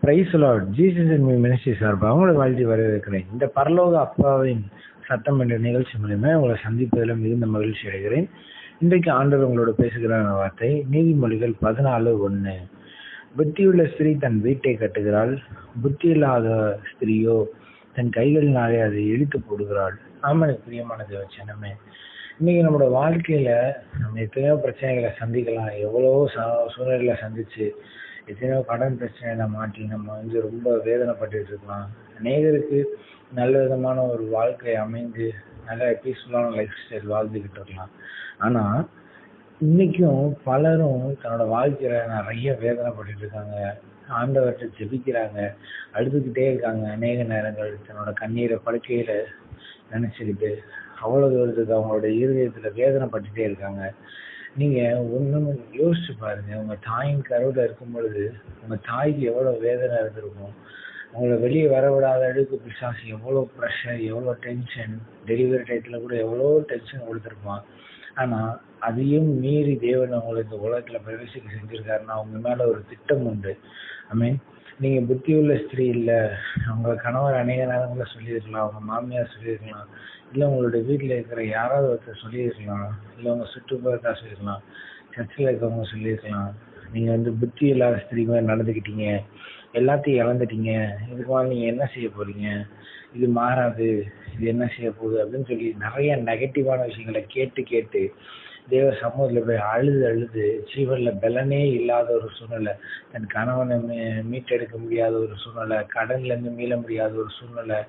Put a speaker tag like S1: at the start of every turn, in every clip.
S1: Price Lord. Jesus in me ministry சார்பாக உங்களை வாழ்த்தி வரவேற்கிறேன். இந்த பரலோக அப்பாவின் சத்தம் என்ற நிகழ்ச்சி மூலமே உங்களை சந்திப்பதில் மிகுந்த மகிழ்ச்சி அடைகிறேன். இன்றைக்கு ஆண்டவர் உங்களோட பேசுகிற வார்த்தை நீதிமொழிகள் 14:1. புத்தியுள்ள ஸ்திரீ தன் வீட்டை கட்டுகிறாள், புத்தி இல்லாத ஸ்திரீயோ தன் கைகளினாலே அதை இழுத்து போடுகிறாள். ஆமாம் பிரியமான தேவச்சனமே, இன்னைக்கு நம்மளோட வாழ்க்கையில நம்ம எத்தனையோ பிரச்சனைகளை சந்திக்கலாம். எவ்வளவோ சூழ்நிலைகளை சந்திச்சு எத்தனையோ கடன் பிரச்சனையில மாட்டி நம்ம ரொம்ப வேதனைப்பட்டு இருக்கலாம். அநேகருக்கு நல்ல விதமான ஒரு வாழ்க்கை அமைந்து நல்ல பீஸ்ஃபுல்லான லைஃப் ஸ்டைல் வாழ்ந்துக்கிட்டு இருக்கலாம். ஆனா இன்னைக்கும் பலரும் தன்னோட வாழ்க்கையில நிறைய வேதனைப்பட்டு இருக்காங்க. ஆண்டவர்கிட்ட ஜெபிக்கிறாங்க, அழுதுகிட்டே இருக்காங்க. அநேக நேரங்கள் தன்னோட கண்ணீரை படுக்கையில நினைச்சுக்கிட்டு அவ்வளவு தூரத்துக்கு அவங்களோட இருதயத்துல வேதனைப்பட்டுட்டே இருக்காங்க. நீங்க ஒண்ணும் யோசிச்சு பாருங்க, உங்க தாயின் கருவுல இருக்கும் பொழுது உங்க தாய்க்கு எவ்வளவு வேதனை இருந்திருக்கும். உங்களை வெளியே வர விடாத அளவுக்கு பிசாசு எவ்வளவு ப்ரெஷர், எவ்வளவு டென்ஷன், டெலிவரி டயத்துல கூட எவ்வளவு டென்ஷன் கொடுத்துருப்பான். ஆனா அதையும் மீறி தேவன் அவங்களை இந்த உலகத்துல பிரவேசிக்க செஞ்சிருக்காருன்னா அவங்க மேல ஒரு திட்டம் உண்டு. ஐ மீன், நீங்க புத்தியுள்ள ஸ்திரீ இல்ல, உங்க கணவர் அநேக நேரங்கள சொல்லியிருக்கலாம், உங்க மாமியார் சொல்லியிருக்கலாம், இல்ல உங்களுடைய வீட்டுல இருக்கிற யாராவது ஒருத்தர் சொல்லியிருக்கலாம், இல்ல உங்க சுற்றுப்புறத்தா சொல்லியிருக்கலாம், சர்ச்சில் இருக்கவங்க சொல்லியிருக்கலாம், நீங்க புத்தி இல்லாத ஸ்திரீ மாதிரி நடந்துக்கிட்டீங்க, எல்லாத்தையும் இழந்துட்டீங்க, இதுக்கு மேல நீங்க என்ன செய்ய போறீங்க, இது மாறாது, இது என்ன செய்ய போகுது அப்படின்னு சொல்லி நிறைய நெகட்டிவான விஷயங்களை கேட்டு கேட்டு தேவ சமூகத்துல போய் அழுது அழுது ஜீவன்ல பலனே இல்லாத ஒரு சூழ்நிலை, தன் கணவனை மீட்டெடுக்க முடியாத ஒரு சூழ்நிலை, கடன்ல இருந்து மீள முடியாத ஒரு சூழ்நிலை,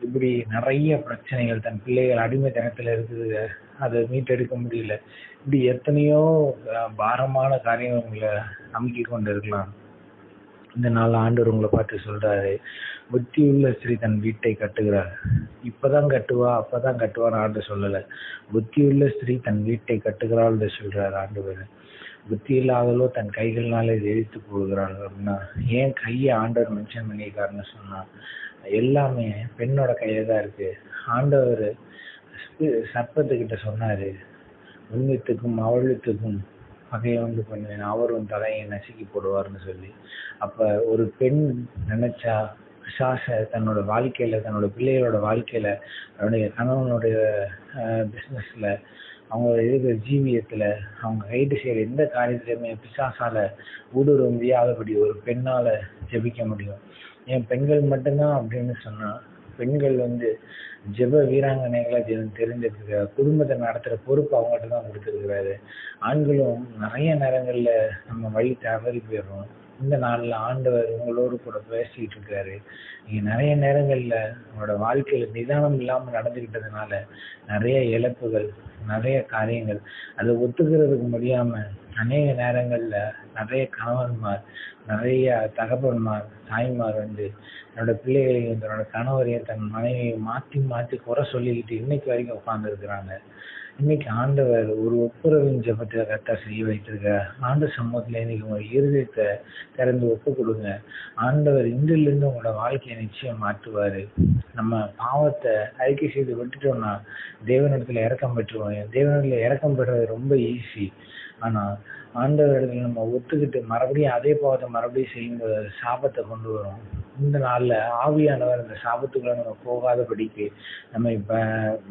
S1: இப்படி நிறைய பிரச்சனைகள், தன் பிள்ளைகள் அடிமைத்தனத்துல இருக்குது, அதை மீட்டெடுக்க முடியல, இப்படி எத்தனையோ பாரமான காரியங்கள் உங்களை நம்பிக்கை கொண்டு இருக்கலாம். இந்த நாள் ஆண்டவர் உங்களை பார்த்து சொல்றாரு, புத்தியுள்ள ஸ்திரீ தன் வீட்டை கட்டுகிறார். இப்பதான் கட்டுவா அப்பதான் கட்டுவான்னு ஆண்டவர் சொல்லல. புத்தியுள்ள ஸ்திரீ தன் வீட்டை கட்டுகிறாள் சொல்றாரு ஆண்டவர். புத்தி இல்லாதவளோ தன் கைகள்னால இதை எரித்து போடுகிறாள் அப்படின்னா ஏன் கையை ஆண்டவர் மென்ஷன் பண்ணியிருக்காருன்னு சொன்னா எல்லாமே பெண்ணோட கையில தான் இருக்கு. ஆண்டவர் சர்ப்பத்துக்கிட்ட சொன்னாரு, உன்வித்துக்கும் அவழ்வித்துக்கும் பகையை பண்ணுவேன், அவரும் தலையை நசுக்கி போடுவார்னு சொல்லி. அப்ப ஒரு பெண் நினைச்சா பிசாச தன்னோட வாழ்க்கையில, தன்னோட பிள்ளைகளோட வாழ்க்கையில, அவனுடைய கணவனுடைய பிசினஸ்ல, அவங்க இருக்கிற ஜீவியத்துல, அவங்க கைது செய்யற எந்த காரியத்திலுமே பிசாசால ஊடுருவ முடியாதபடி ஒரு பெண்ணால ஜெபிக்க முடியும். ஏன் பெண்கள் மட்டும்தான் அப்படின்னு சொன்னா, பெண்கள் ஜெப வீராங்கனைகளை தெரிஞ்சிருக்கிறார். குடும்பத்தை நடத்துற பொறுப்பு அவங்ககிட்ட தான் கொடுத்துருக்கிறாரு. ஆண்களும் நிறைய நேரங்கள்ல நம்ம வழி தவறி போயிடுறோம். இந்த நாள்ல ஆண்டவர் உங்களோடு கூட பேசிக்கிட்டு இருக்காரு. நீங்க நிறைய நேரங்கள்ல உங்களோட வாழ்க்கையில நிதானம் இல்லாம நடந்துகிட்டதுனால நிறைய இழப்புகள், நிறைய காரியங்கள், அதை ஒத்துக்கிறதுக்கு முடியாம அநேக நேரங்கள்ல நிறைய கணவன்மார், நிறைய தகப்பன்மார், தாய்மார் என்னோட பிள்ளைகளையும் தன்னோட கணவரையும் தன் மனைவியையும் மாத்தி மாத்தி குறை சொல்லிக்கிட்டு இன்னைக்கு வரைக்கும் உட்கார்ந்து இருக்கிறாங்க. இன்னைக்கு ஆண்டவர் ஒரு ஒப்புரவின் ஜெபத்தை கரெக்டா செய்ய வைத்திருக்க. ஆண்டு சமூகத்துல இன்னைக்கு உங்க இருதயத்தை திறந்து ஒப்பு கொடுங்க. ஆண்டவர் இன்றிலிருந்து உங்களோட வாழ்க்கையை நிச்சயம் மாற்றுவாரு. நம்ம பாவத்தை அறிக்கை செய்து விட்டுட்டோம்னா தேவனிடத்துல இறக்கம் பெற்றுவோம். தேவனிடத்துல இறக்கம் பெறுறது ரொம்ப ஈஸி. ஆனா ஆண்டவர் இடத்துல நம்ம ஒத்துக்கிட்டு மறுபடியும் அதே பாவத்தை மறுபடியும் செய்யும்போது சாபத்தை கொண்டு வரும். இந்த நாள்ல ஆவியானவர் அந்த சாபத்துக்குள்ள நம்ம போகாதபடிக்கு நம்மை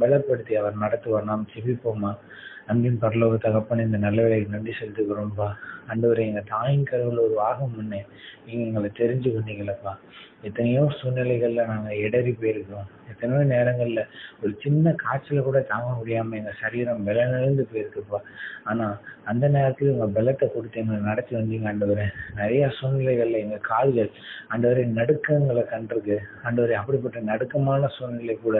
S1: பலப்படுத்தி அவர் நடத்துவார். நாம் செபிப்போமா? அன்பின் பரலோக தகப்பன், இந்த நல்ல வேலைக்கு நன்றி செலுத்துகிறோம்ப்பா. ஆண்டவரே, எங்க தாயின் கருவில் ஒரு வாகம் முன்னே நீங்க எங்களை தெரிஞ்சு கொண்டீங்களப்பா. எத்தனையோ சூழ்நிலைகள்ல நாங்க இடறி போயிருக்கிறோம். எத்தனையோ நேரங்கள்ல ஒரு சின்ன காய்ச்சல கூட தாங்க முடியாம எங்க சரீரம் பலனிழந்து போயிருக்குப்பா. ஆனா அந்த நேரத்துல உங்க பலத்தை கொடுத்து எங்களை நடத்தி வந்தீங்க ஆண்டவரே. நிறைய சூழ்நிலைகள்ல எங்க கால்கள் ஆண்டவரே நடுக்கங்களை கண்டிருக்கு ஆண்டவரே. அப்படிப்பட்ட நடுக்கமான சூழ்நிலை கூட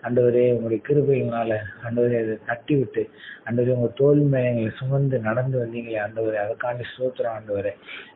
S1: ஆண்டவரே உங்களுடைய கிருபையினால ஆண்டவரே அதை தட்டி விட்டு ஆண்டவரே உங்க தோல் மேல எங்களை சுமந்து நடந்து வந்தீங்களே ஆண்டவரே, அதுக்காண்டி ஸ்தோத்திரம் ஆண்டவரே.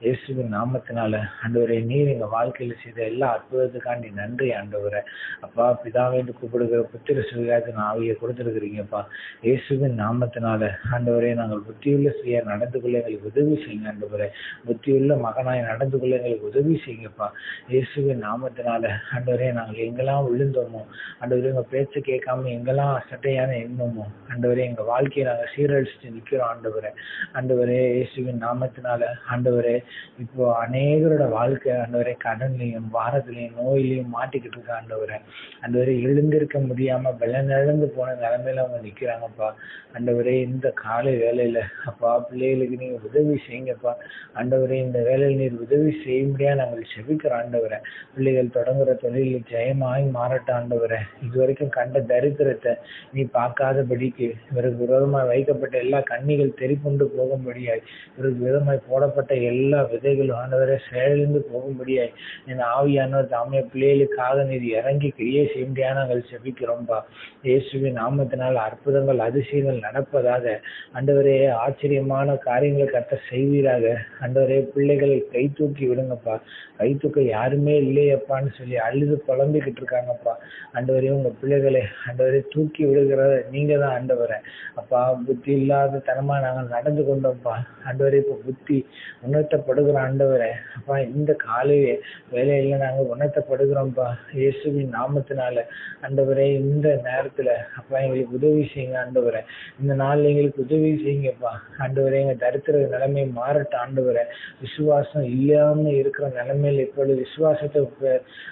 S1: இயேசுவின் நாமத்தினால ஆண்டவரே, நீர் எங்க வாழ்க்கையில செய்த எல்லா அற்புதத்துக்காண்டி நன்றி ஆண்டவரே. அப்பா, பிதாவே என்று கூப்பிடுகிற புத்திர சுவிகாரத்தின் ஆவியை கொடுத்திருக்கிறீங்கப்பா. இயேசுவின் நாமத்தினால ஆண்டவரே நாங்கள் புத்தியுள்ள ஸ்ரீயா நடந்து கொள்ள எங்களுக்கு உதவி செய்யுங்க ஆண்டவரே. புத்தியுள்ள மகனாய் நடந்து கொள்ள எங்களுக்கு உதவி செய்யுங்கப்பா. இயேசுவின் நாமத்தினால ஆண்டவரே நாங்கள் எங்கெல்லாம் விழுந்தோமோ ஆண்டவரே, உங்க பேச்சை கேட்காம எங்கெல்லாம் அசட்டையான எண்ணமோ ஆண்டவரே, எங்க வாழ்க்கையை நாங்கள் சீரழிச்சு நிற்கிறோம் ஆண்டவரே. ஆண்டவரே இயேசுவின் நாமத்தினால ஆண்டவரே, இப்போ அநேகரோட வாழ்க்கை ஆண்டவரே கடன்லையும் பாரத்திலையும் நோயிலையும் மாட்டிக்கிட்டு இருக்க ஆண்டவரே. ஆண்டவரே எழுந்திருக்க முடியாம பலனிழந்து போன நிலைமையில அவங்க நிக்கிறாங்கப்பா. ஆண்டவரே இந்த காலை வேலையில அப்பா பிள்ளைகளுக்கு நீங்க உதவி செய்யுங்கப்பா. ஆண்டவரே இந்த வேலையில் நீர் உதவி செய்ய முடியாது நாங்கள் செபிக்கிறோம் ஆண்டவரே. பிள்ளைகள் தொடங்குற தொழிலில் ஜெயமாய் மாறட்ட ஆண்டவரே. இதுவரைக்கும் கண்ட தரித்திரத்தை நீ பார்க்காதபடிக்கு இவருக்கு விரோதமாய் வைக்கப்பட்ட எல்லா கண்ணிகள் தெரிப்புண்டு போகும்படியாய், இவருக்கு விரோதமாய் போடப்பட்ட எல்லா விதைகளும் ஆண்டவரை செயலிழந்து போகும்படியாய் என் ஆவியானவர் தாமே பிள்ளைகளுக்காக நீர் இறங்கி கிரியை செய்ய முடியாது நாங்கள் செபிக்கிறோம்பா. இயேசுவின் நாமத்தினால் அற்புதங்கள் அதிசயங்கள் நடப்பதாக ஆண்டவரே. ஆச்சரியமான காரியங்களை கர்த்தர் செய்வீராக ஆண்டவரே. பிள்ளைகளை கை தூக்கி விடுங்கப்பா. கை தூக்க யாருமே இல்லையப்பான்னு சொல்லி அழுது புலம்பிக்கிட்டு இருக்காங்கப்பா. ஆண்டவரே உங்க பிள்ளைகளை ஆண்டவரே தூக்கி விடுகிறத நீங்க தான் ஆண்டவரே. அப்பா புத்தி இல்லாத தனமா நாங்கள் நடந்து கொண்டோம்ப்பா. ஆண்டவரே இப்போ புத்தி உணர்த்தப்படுகிற ஆண்டவரே. அப்பா இந்த காலையே வேலையில நாங்கள் உணர்த்தப்படுகிறோம்ப்பா. இயேசுவின் நாமத்தினால ஆண்டவரே இந்த நேரத்துல அப்பா எங்களுக்கு உதவி செய்யுங்க ஆண்டவரே. இந்த நாள் எங்களுக்கு உதவி செய்யுங்கப்பா ஆண்டவரே. எங்க தரித்திர நிலைமை மாறட்ட ஆண்டவரே. விசுவாசம் இல்லாம இருக்கிற நிலைமையில இப்பொழுது விசுவாசத்தை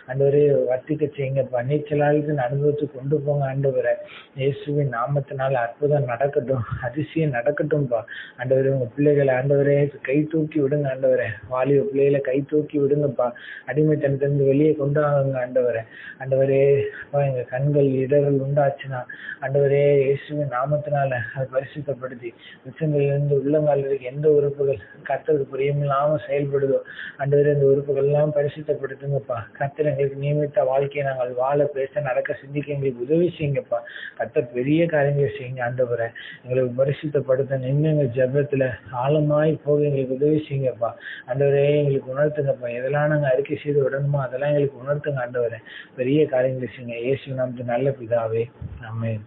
S1: ஆண்டவரே வர்த்திக்க செய்யுங்கப்பா. நீச்சலாளத்தின் அனுபவத்துக்கு கொண்டு போங்க ஆண்டவரே. இயேசுவின் நாமத்தினால அற்புதம் நடக்கட்டும், அதிசயம் நடக்கட்டும்பா. ஆண்டவரே உங்க பிள்ளைகளை ஆண்டவரே கை தூக்கி விடுங்க ஆண்டவரே. வாலிப பிள்ளைகளை கை தூக்கி விடுங்கப்பா. அடிமைத்தனத்திலிருந்து வெளியே கொண்டு வாங்க ஆண்டவரே. ஆண்டவரே அப்பா எங்க கண்கள் இடர்கள் உண்டாச்சுன்னா ஆண்டவரே இயேசுவின் நாமத்தினால அதை பரிசுத்தப்படுத்தி உச்சங்களிலிருந்து உள்ளங்கால் வரைக்கும் எந்த உறுப்புகள் கர்த்தருக்கு பிரியமில்லாம செயல்படுதோ ஆண்டவரே அந்த உறுப்புகள் எல்லாம் பரிசுத்தப்படுத்துங்கப்பா. கர்த்தர் எங்களுக்கு நியமித்த வாழ்க்கையை நாங்கள் வாழ பேச நடக்க சிந்திக்க எங்களுக்கு உதவி செய்யுங்கப்பா. கர்த்தர் பெரிய காரியங்களை செய்யுங்க ஆண்டவரே. எங்களுக்கு பரிசுத்தப்படுத்த நின்று எங்க ஜெபத்துல ஆழமாய் போக எங்களுக்கு உதவி செய்யுங்கப்பா. ஆண்டவரே எங்களுக்கு உணர்த்துங்கப்பா. எதெல்லாம் நாங்கள் அறிக்கை செய்து விடணுமோ அதெல்லாம் எங்களுக்கு உணர்த்துங்க ஆண்டவரே. பெரிய காரியங்களை செய்யுங்க. இயேசு நாமத்தில் நல்ல பிதாவே, ஆமென்.